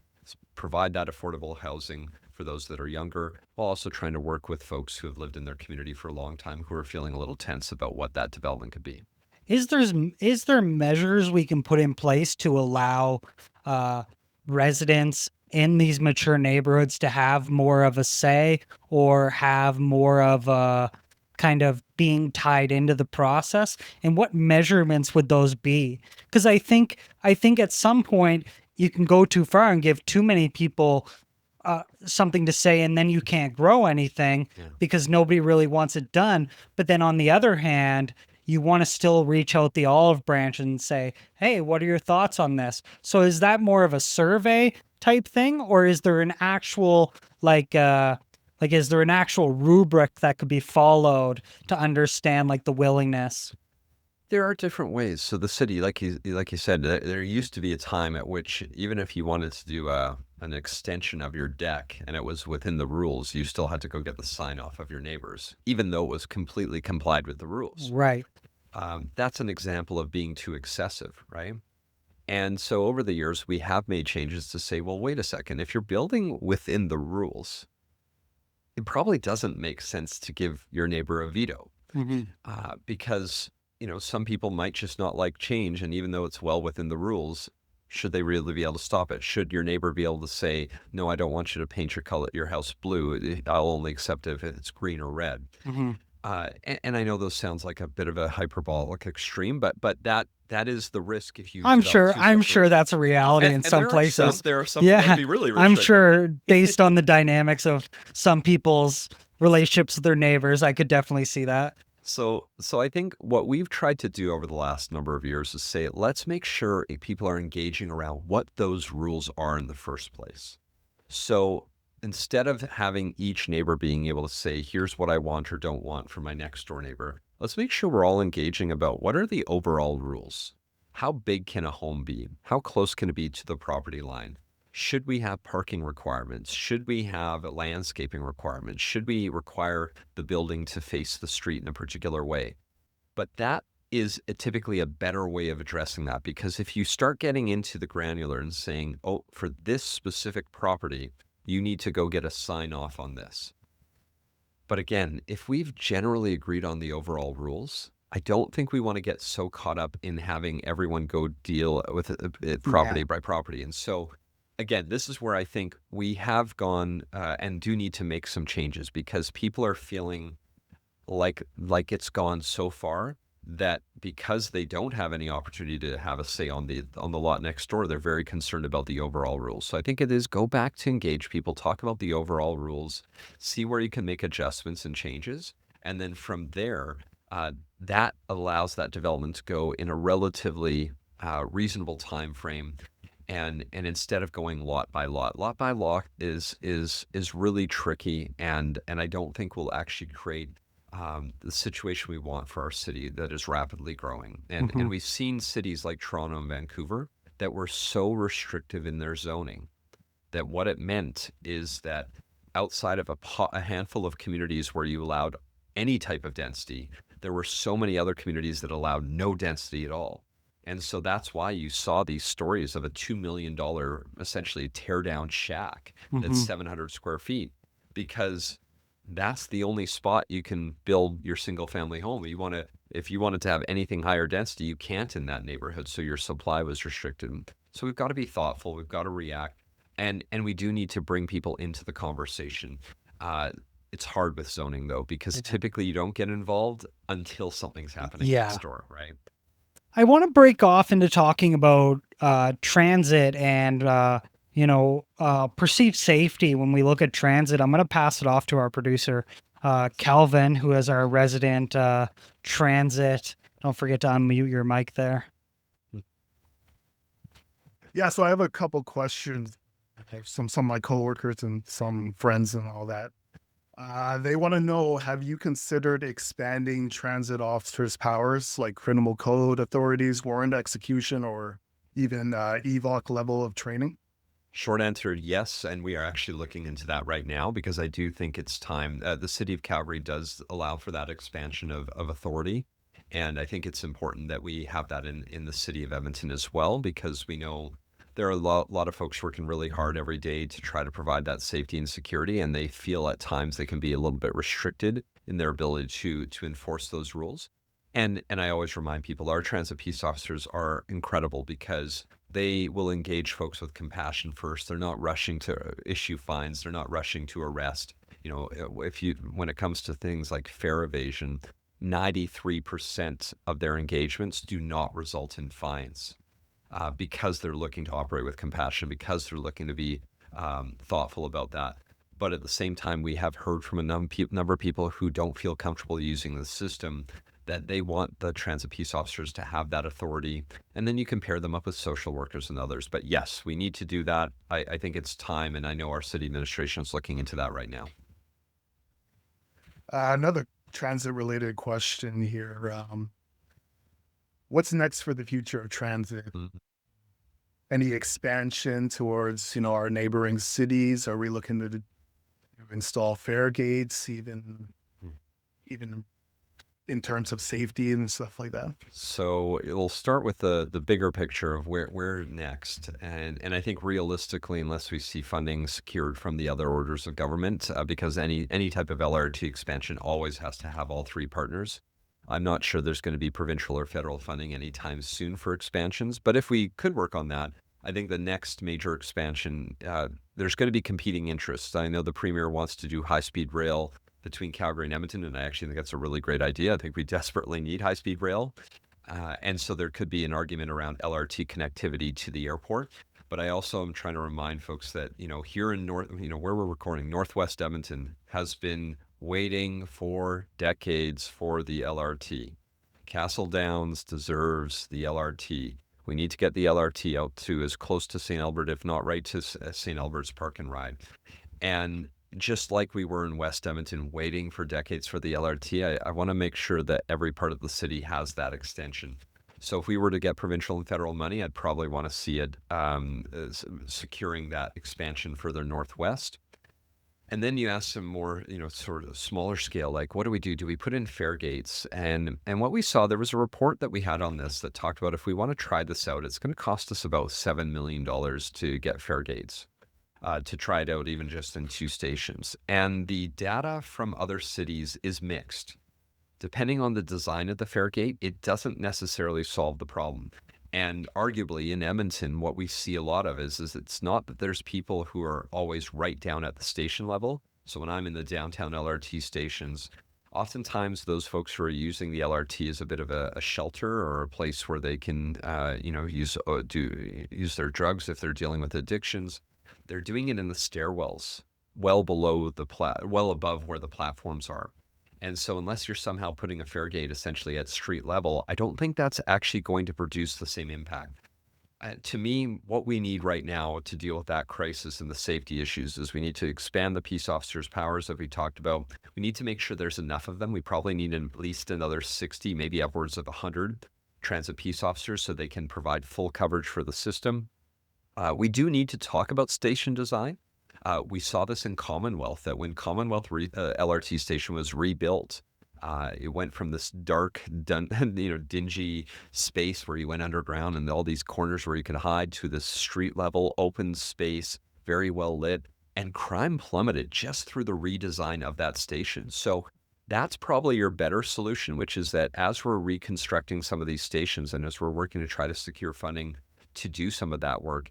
provide that affordable housing for those that are younger, while also trying to work with folks who have lived in their community for a long time, who are feeling a little tense about what that development could be. Is there measures we can put in place to allow residents in these mature neighborhoods to have more of a say, or have more of a kind of being tied into the process? And what measurements would those be? Because I think at some point you can go too far and give too many people something to say, and then you can't grow anything because nobody really wants it done. But then on the other hand, you want to still reach out the olive branch and say, hey, what are your thoughts on this? So is that more of a survey type thing, or is there an actual is there an actual rubric that could be followed to understand the willingness? There are different ways. So the city, like you said, there used to be a time at which even if you wanted to do an extension of your deck and it was within the rules, you still had to go get the sign off of your neighbors, even though it was completely complied with the rules. Right. That's an example of being too excessive, right? And so over the years, we have made changes to say, well, wait a second, if you're building within the rules, it probably doesn't make sense to give your neighbor a veto because some people might just not like change. And even though it's well within the rules, should they really be able to stop it? Should your neighbor be able to say, no, I don't want you to paint your house blue. I'll only accept if it's green or red. And I know those sounds like a bit of a hyperbolic extreme, but that is the risk if you. I'm sure that's a reality in some places. There are some that be really I'm sure based on the dynamics of some people's relationships with their neighbors, I could definitely see that. So I think what we've tried to do over the last number of years is say, let's make sure people are engaging around what those rules are in the first place. So instead of having each neighbor being able to say, here's what I want or don't want for my next door neighbor, let's make sure we're all engaging about what are the overall rules. how big can a home be? How close can it be to the property line? Should we have parking requirements? Should we have landscaping requirements? Should we require the building to face the street in a particular way? But that is typically a better way of addressing that, because if you start getting into the granular and saying, oh, for this specific property, you need to go get a sign off on this. But again, if we've generally agreed on the overall rules, I don't think we want to get so caught up in having everyone go deal with it property by property. And so, again, this is where I think we have gone and do need to make some changes, because people are feeling like it's gone so far that because they don't have any opportunity to have a say on the lot next door, they're very concerned about the overall rules. So I think it is go back to engage people, talk about the overall rules, see where you can make adjustments and changes, and then from there, that allows that development to go in a relatively reasonable time frame. And instead of going lot by lot is really tricky, and I don't think will actually create the situation we want for our city that is rapidly growing. And we've seen cities like Toronto and Vancouver that were so restrictive in their zoning that what it meant is that outside of a handful of communities where you allowed any type of density, there were so many other communities that allowed no density at all. And so that's why you saw these stories of a $2 million, essentially tear down shack that's 700 square feet, because that's the only spot you can build your single family home. If you wanted to have anything higher density, you can't in that neighborhood. So your supply was restricted. So we've got to be thoughtful. We've got to react. And we do need to bring people into the conversation. It's hard with zoning though, because typically you don't get involved until something's happening next door, right? I want to break off into talking about transit and perceived safety when we look at transit. I'm going to pass it off to our producer, Calvin, who is our resident transit. Don't forget to unmute your mic there. Yeah, so I have a couple questions. I have some of my coworkers and some friends and all that. They want to know, have you considered expanding transit officers' powers, like criminal code authorities, warrant execution, or even EVOC level of training? Short answer, yes. And we are actually looking into that right now, because I do think it's time. The city of Calgary does allow for that expansion of authority. And I think it's important that we have that in the city of Edmonton as well, because we know there are a lot of folks working really hard every day to try to provide that safety and security, and they feel at times they can be a little bit restricted in their ability to enforce those rules. And I always remind people, our transit peace officers are incredible, because they will engage folks with compassion first. They're not rushing to issue fines. They're not rushing to arrest. When it comes to things like fare evasion, 93% of their engagements do not result in fines. Because they're looking to operate with compassion, because they're looking to be thoughtful about that. But at the same time, we have heard from a number of people who don't feel comfortable using the system, that they want the transit peace officers to have that authority. And then you can pair them up with social workers and others. But yes, we need to do that. I think it's time, and I know our city administration is looking into that right now. Another transit-related question here. What's next for the future of transit? Any expansion towards, our neighboring cities? Are we looking to install fare gates, even in terms of safety and stuff like that? So it'll start with the bigger picture of where next. And I think realistically, unless we see funding secured from the other orders of government, because any type of LRT expansion always has to have all three partners. I'm not sure there's going to be provincial or federal funding anytime soon for expansions, but if we could work on that, I think the next major expansion, there's going to be competing interests. I know the Premier wants to do high-speed rail between Calgary and Edmonton, and I actually think that's a really great idea. I think we desperately need high-speed rail, and so there could be an argument around LRT connectivity to the airport. But I also am trying to remind folks that, here in where we're recording, Northwest Edmonton has been waiting for decades for the LRT. Castle Downs deserves the LRT. We need to get the LRT out to as close to St. Albert, if not right to St. Albert's Park and Ride. And just like we were in West Edmonton waiting for decades for the LRT, I want to make sure that every part of the city has that extension. So if we were to get provincial and federal money, I'd probably want to see it securing that expansion further northwest. And then you ask some more, sort of smaller scale, like what do we do? Do we put in fare gates? And what we saw, there was a report that we had on this that talked about if we want to try this out, it's going to cost us about $7 million to get fare gates, to try it out even just in 2 stations. And the data from other cities is mixed. Depending on the design of the fare gate, it doesn't necessarily solve the problem. And arguably in Edmonton, what we see a lot of is it's not that there's people who are always right down at the station level. So when I'm in the downtown LRT stations, oftentimes those folks who are using the LRT as a bit of a shelter or a place where they can, use their drugs if they're dealing with addictions. They're doing it in the stairwells, well above where the platforms are. And so unless you're somehow putting a fare gate essentially at street level, I don't think that's actually going to produce the same impact. To me, what we need right now to deal with that crisis and the safety issues is we need to expand the peace officers' powers that we talked about. We need to make sure there's enough of them. We probably need at least another 60, maybe upwards of 100 transit peace officers so they can provide full coverage for the system. We do need to talk about station design. We saw this in Commonwealth, that when Commonwealth LRT station was rebuilt, it went from this dark, dingy space where you went underground and all these corners where you could hide to this street level open space, very well lit, and crime plummeted just through the redesign of that station. So that's probably your better solution, which is that as we're reconstructing some of these stations and as we're working to try to secure funding to do some of that work,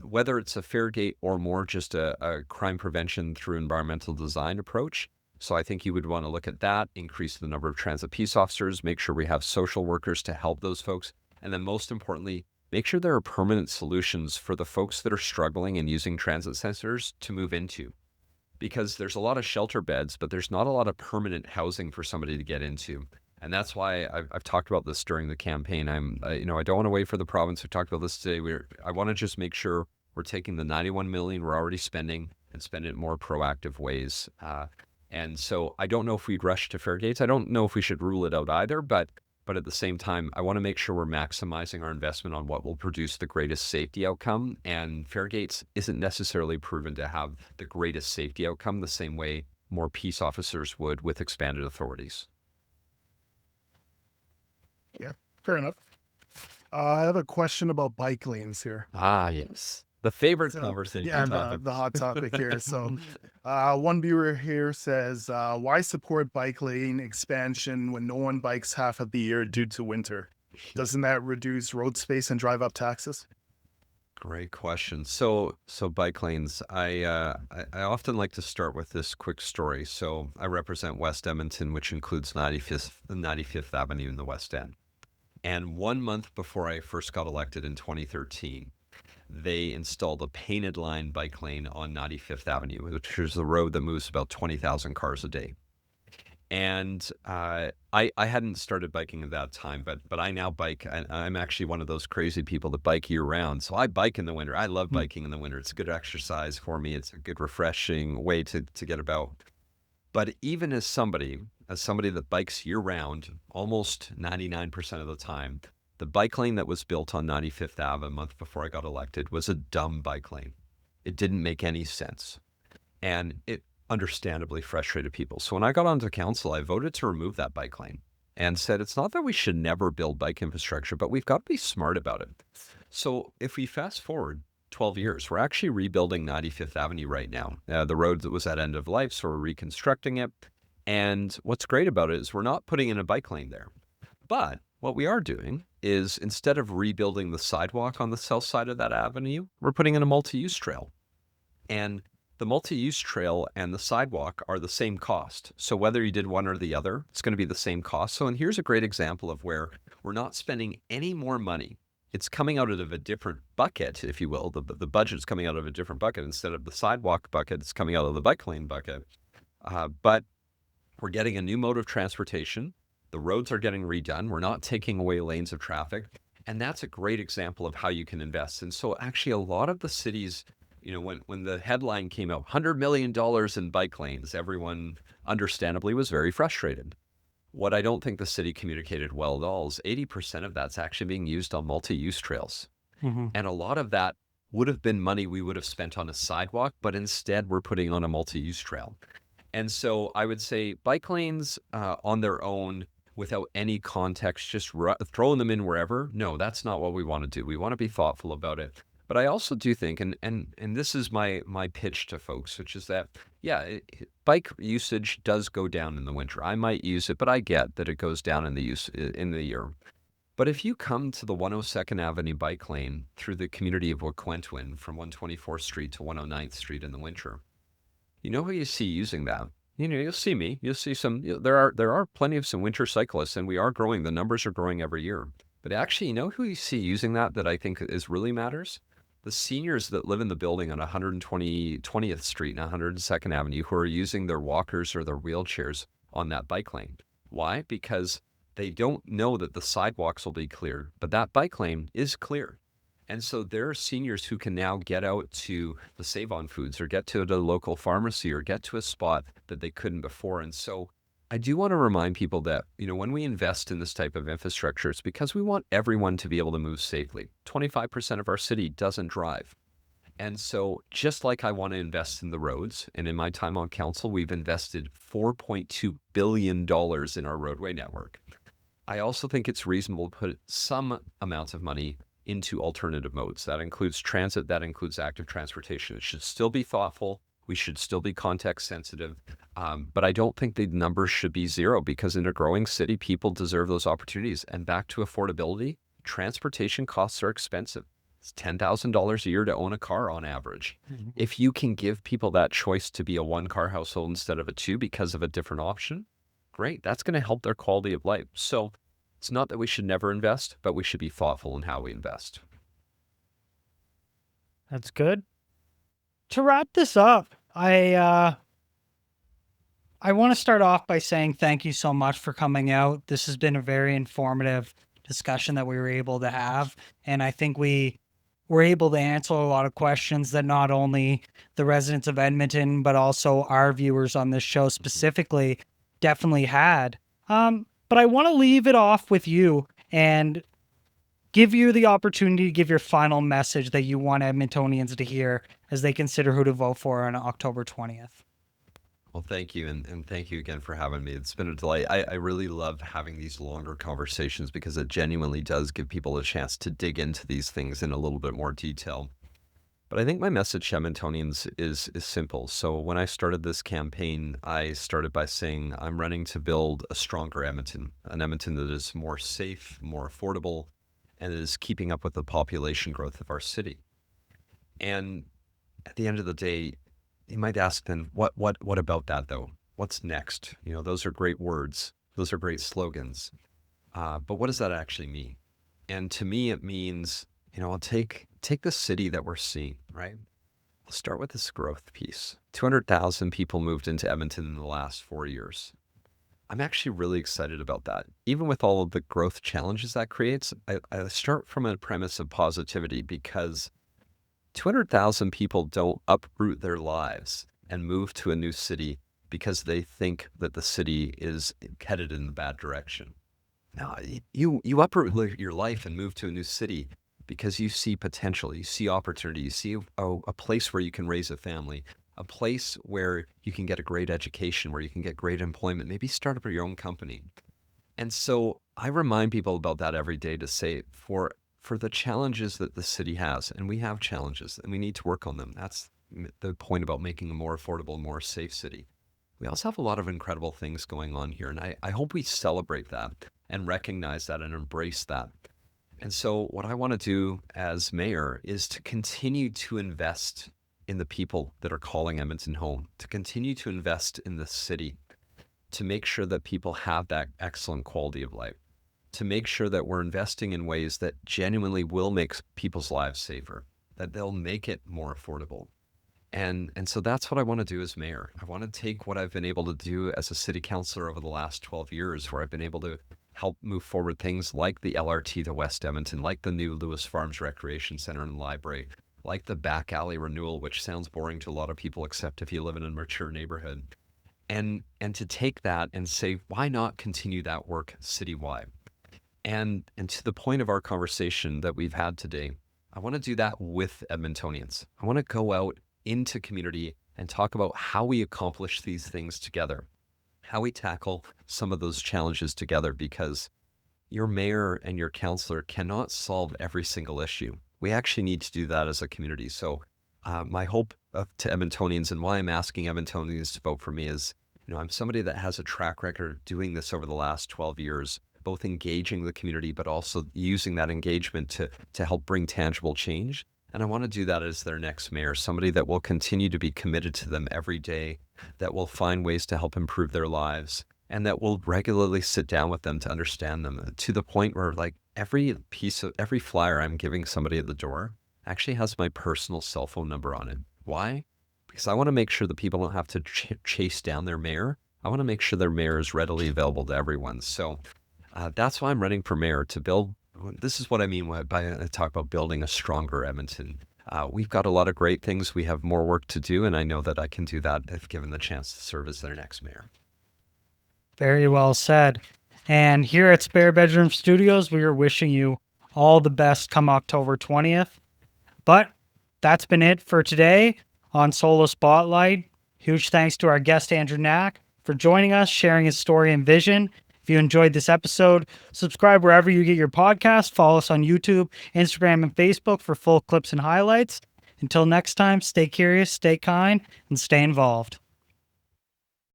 whether it's a fare gate or more just a crime prevention through environmental design approach. So I think you would want to look at that, increase the number of transit peace officers, make sure we have social workers to help those folks. And then most importantly, make sure there are permanent solutions for the folks that are struggling and using transit centers to move into. Because there's a lot of shelter beds, but there's not a lot of permanent housing for somebody to get into. And that's why I've talked about this during the campaign. I don't want to wait for the province. We've talked about this today. I want to just make sure we're taking the 91 million we're already spending and spend it in more proactive ways. And so I don't know if we'd rush to fare gates. I don't know if we should rule it out either, but at the same time, I want to make sure we're maximizing our investment on what will produce the greatest safety outcome. And fare gates isn't necessarily proven to have the greatest safety outcome the same way more peace officers would with expanded authorities. Yeah, fair enough. I have a question about bike lanes here. Ah, yes. The favorite So, conversation yeah, topic. the hot topic here. So, one viewer here says, "Why support bike lane expansion when no one bikes half of the year due to winter? Doesn't that reduce road space and drive up taxes?" Great question. So bike lanes. I often like to start with this quick story. So I represent West Edmonton, which includes 95th Avenue in the West End. And 1 month before I first got elected in 2013, they installed a painted line bike lane on 95th Avenue, which is the road that moves about 20,000 cars a day. And I hadn't started biking at that time, but I now bike. I'm actually one of those crazy people that bike year round. So I bike in the winter. I love biking in the winter. It's a good exercise for me. It's a good refreshing way to get about. But even as somebody that bikes year round, almost 99% of the time, the bike lane that was built on 95th Ave a month before I got elected was a dumb bike lane. It didn't make any sense. And it understandably frustrated people. So when I got onto council, I voted to remove that bike lane and said, it's not that we should never build bike infrastructure, but we've got to be smart about it. So if we fast forward 12 years, we're actually rebuilding 95th Avenue right now. The road that was at end of life, so we're reconstructing it. And what's great about it is we're not putting in a bike lane there. But what we are doing is instead of rebuilding the sidewalk on the south side of that avenue, we're putting in a multi-use trail. And the multi-use trail and the sidewalk are the same cost. So whether you did one or the other, it's going to be the same cost. So, and here's a great example of where we're not spending any more money. It's coming out of a different bucket, if you will. The budget's coming out of a different bucket. Instead of the sidewalk bucket, it's coming out of the bike lane bucket. But we're getting a new mode of transportation. The roads are getting redone. We're not taking away lanes of traffic. And that's a great example of how you can invest. And so actually a lot of the cities, when the headline came out, $100 million in bike lanes, everyone understandably was very frustrated. What I don't think the city communicated well at all is 80% of that's actually being used on multi-use trails. Mm-hmm. And a lot of that would have been money we would have spent on a sidewalk, but instead we're putting on a multi-use trail. And so I would say bike lanes on their own without any context, just throwing them in wherever. No, that's not what we want to do. We want to be thoughtful about it. But I also do think, and this is my pitch to folks, which is that, yeah, bike usage does go down in the winter. I might use it, but I get that it goes down in the year. But if you come to the 102nd Avenue bike lane through the community of Waquentwin from 124th Street to 109th Street in the winter, you know who you see using that? You'll see me. You'll see some. There are plenty of some winter cyclists, and we are growing. The numbers are growing every year. But actually, you know who you see using that I think is really matters? The seniors that live in the building on 120th Street and 102nd Avenue who are using their walkers or their wheelchairs on that bike lane. Why? Because they don't know that the sidewalks will be clear, but that bike lane is clear. And so there are seniors who can now get out to the Save On Foods or get to the local pharmacy or get to a spot that they couldn't before. And so I do want to remind people that, when we invest in this type of infrastructure, it's because we want everyone to be able to move safely. 25% of our city doesn't drive. And so just like I want to invest in the roads, and in my time on council, we've invested $4.2 billion in our roadway network. I also think it's reasonable to put some amount of money into alternative modes. That includes transit, that includes active transportation. It should still be thoughtful. We should still be context sensitive. But I don't think the numbers should be zero because in a growing city, people deserve those opportunities. And back to affordability, transportation costs are expensive. It's $10,000 a year to own a car on average. Mm-hmm. If you can give people that choice to be a one-car household instead of a two because of a different option, great. That's going to help their quality of life. So it's not that we should never invest, but we should be thoughtful in how we invest. That's good. To wrap this up, I want to start off by saying thank you so much for coming out. This has been a very informative discussion that we were able to have. And I think we were able to answer a lot of questions that not only the residents of Edmonton, but also our viewers on this show specifically definitely had. But I want to leave it off with you and give you the opportunity to give your final message that you want Edmontonians to hear as they consider who to vote for on October 20th. Well, thank you. And thank you again for having me. It's been a delight. I really love having these longer conversations because it genuinely does give people a chance to dig into these things in a little bit more detail. But I think my message to Edmontonians is simple. So when I started this campaign, I started by saying I'm running to build a stronger Edmonton, an Edmonton that is more safe, more affordable, and is keeping up with the population growth of our city. And at the end of the day, you might ask then, what about that though? What's next? Those are great words. Those are great slogans. But what does that actually mean? And to me, it means, I'll take the city that we're seeing, right? I'll start with this growth piece. 200,000 people moved into Edmonton in the last 4 years. I'm actually really excited about that. Even with all of the growth challenges that creates, I start from a premise of positivity because 200,000 people don't uproot their lives and move to a new city because they think that the city is headed in the bad direction. No, you uproot your life and move to a new city because you see potential, you see opportunity, you see a place where you can raise a family, a place where you can get a great education, where you can get great employment, maybe start up your own company. And so I remind people about that every day to say for the challenges that the city has, and we have challenges and we need to work on them. That's the point about making a more affordable, more safe city. We also have a lot of incredible things going on here. And I hope we celebrate that and recognize that and embrace that. And so what I want to do as mayor is to continue to invest in the people that are calling Edmonton home, to continue to invest in the city, to make sure that people have that excellent quality of life, to make sure that we're investing in ways that genuinely will make people's lives safer, that they'll make it more affordable. And so that's what I want to do as mayor. I want to take what I've been able to do as a city councillor over the last 12 years, where I've been able to help move forward things like the LRT to West Edmonton, like the new Lewis Farms Recreation Center and Library, like the back alley renewal, which sounds boring to a lot of people, except if you live in a mature neighborhood. and to take that and say, why not continue that work citywide? And to the point of our conversation that we've had today, I want to do that with Edmontonians. I want to go out into community and talk about how we accomplish these things together, how we tackle some of those challenges together, because your mayor and your councillor cannot solve every single issue. We actually need to do that as a community. So my hope to Edmontonians, and why I'm asking Edmontonians to vote for me, is, I'm somebody that has a track record of doing this over the last 12 years, both engaging the community, but also using that engagement to help bring tangible change. And I want to do that as their next mayor, somebody that will continue to be committed to them every day, that will find ways to help improve their lives, and that will regularly sit down with them to understand them, to the point where, like, every flyer I'm giving somebody at the door actually has my personal cell phone number on it. Why? Because I want to make sure that people don't have to chase down their mayor. I want to make sure their mayor is readily available to everyone. So that's why I'm running for mayor, to build. This is what I mean by I talk about building a stronger Edmonton. We've got a lot of great things. We have more work to do, and I know that I can do that if given the chance to serve as their next mayor. Very well said. And here at Spare Bedroom Studios, we are wishing you all the best come October 20th. But that's been it for today on Solo Spotlight. Huge thanks to our guest, Andrew Knack, for joining us, sharing his story and vision. If you enjoyed this episode, subscribe wherever you get your podcast. Follow us on YouTube, Instagram, and Facebook for full clips and highlights. Until next time, stay curious, stay kind, and stay involved.